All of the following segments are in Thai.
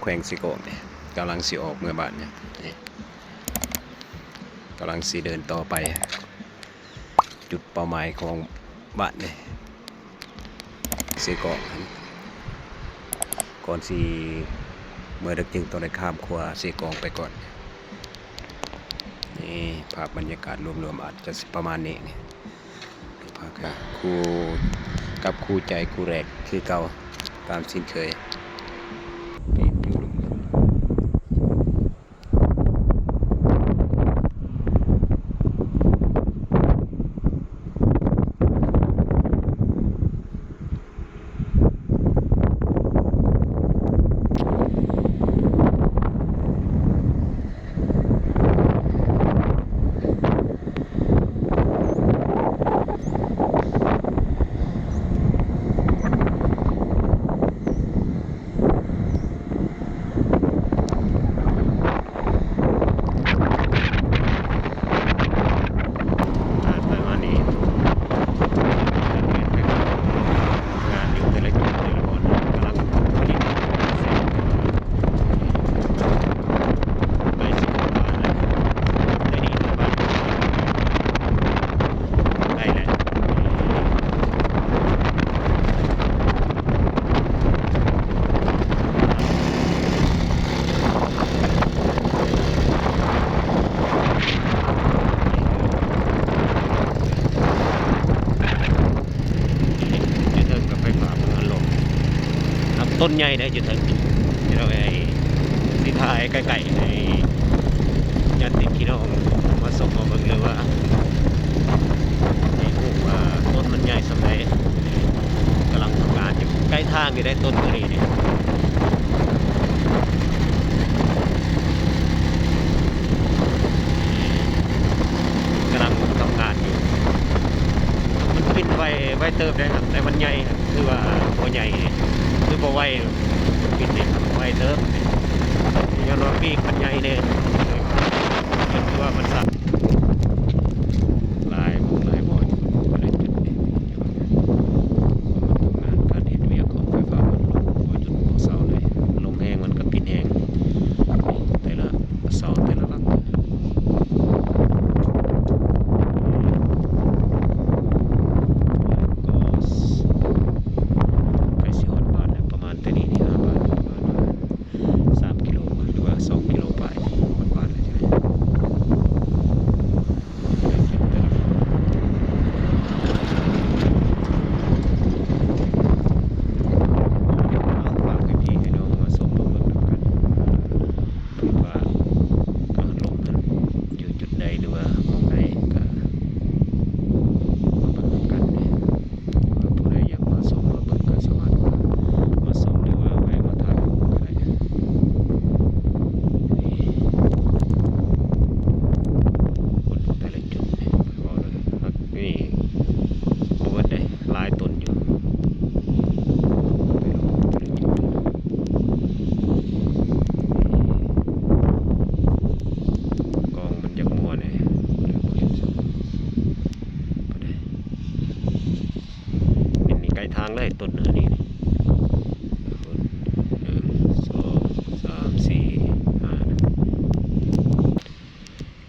แขวงสิโกเนี่ยกำลังสิออกเมื่อบ้านเนี่ยกำลังสิเดินต่อไปจุดเป้าหมายของบ้านเนี่ยสิโกก่อนสิเมื่อดึกจึงต้องได้ข้ามขัวสิกองไปก่อนนี่ภาพบรรยากาศรวมๆอาจจะประมาณนี้นี่ภาพคู่กับคู่ใจคู่แรกคือเก่าตามสิ้นเคยต้นใหญ่ได้จุดถึงที่เราไอ้สีทายไก่ในยันติพี่น้องมาส่งมาเบิ่งเลยว่าไอ้พวกว่าต้นมันใหญ่สมัยกำลังทำงานอยู่ใกล้ทางอยู่ได้ต้นตัวนี้เนี่ยกำลังทำงานอยู่มันปิดไว้เติมได้ครับแต่มันใหญ่คือว่าพอใหญ่คือบ่ไว้ปิดเนี่ยครับไว้เติมยังรอปีกมันใหญ่เนี่ยคือว่ามันสั่นลายบ่อยอะไรจุดนี้ทำงานการเห็นเวียกของไฟฟ้ามันลงจุดเสาเลยลมแห้งมันก็ปิดแห้งแต่ละเสาแต่ละหลังทางเลยต้นอันนี้1 2 3 4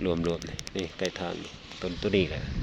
5รวมเลยนี่ใกล้ทางต้นตัวนี้แหละ